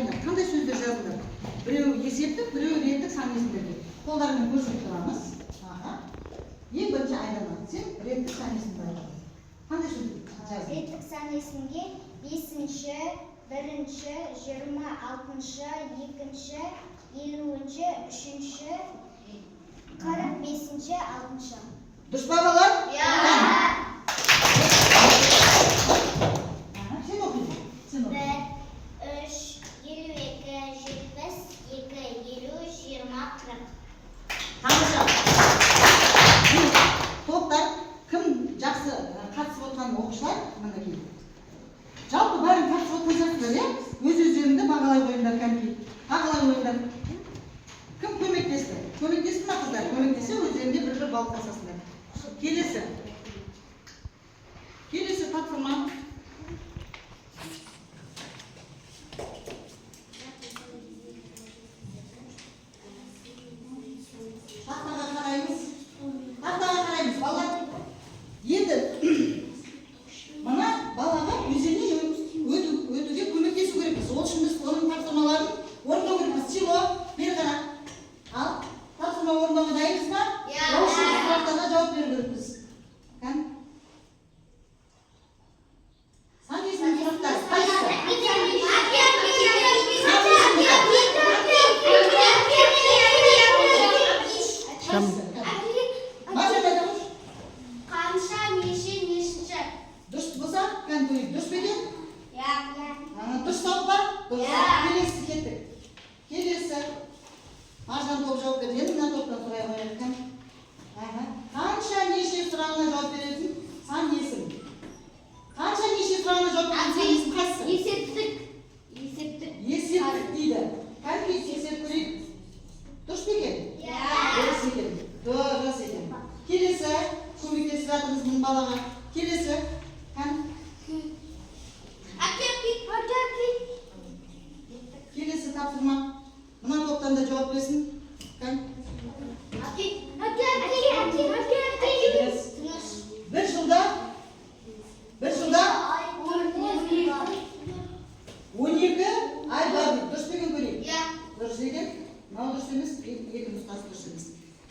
айтыңдар. Қандай сөздер жазыңдар? Біреуі есептік, біреуі реттік сан есімдерге. Қолдарымен көрсетіп тұрамыз. Ең бірінші Айдана, сен реттік сан есімді айтасың. Қандай сөздер жазың? Реттік сан есімге 5-ші, 1-ші, 26-ші, 2-ші, 50-ші, 3-ші, 45-ші, 6-ші. Дұрыс па балалар? Иә. Сен оқисың. Сен оқисың. 1, 3, 52, 70, 2, 50, 20, 40. Тамаша. Топтар кім жақсы қатысып отқан оқушылар мінекей. Жалпы бәрін қатысып отқан сияқтылар, иә? Өз-өздеріңді бағалай қойыңдар кәдімгі. Бағалай қойыңдар. Кім көмектесті? Көмектесті ма қыздар? Көмектесе өздерінде бір-бір балл қосасыңдар. Келесі тапсырма. Тақтаға қараймыз. Балалар. Енді мына балаға өзіне өтуге көмектесу керекпіз. Ол үшін біз оның тапсырмаларын орындау керекпіз. Сило, бері қара. Ал, тапсырма орындауға дайынсыз ба? Иә. Ол үшін сұрақтарға жауап беру керекпіз. Сан есімнің сұрақтары қайсысы? Қанша, неше, нешінші? Дұрыс болса, көйіп. Дұрыс па екен? Иә. Дұрыс тауып па? Дұрыс. Иә. Келесі кеттік. Келесі. Маржан топ жауап берді. Енді мына топтан сұрай қояйық. Қанша, неше сұрағына жауап беретін сан есім? Қанша, неше сұрағына жауап беретін сан есім қайсысы? Есептік. Есептік дейді. Кәдімгі тексеріп көрейік. Дұрыс па екен? Иә. Дұрыс екен. Дұрыс екен. Келесі. Көмектесіп жатырмыз бұл балаға. Келесі. Келесі тапсырма. Мына топтан да жауап берсін.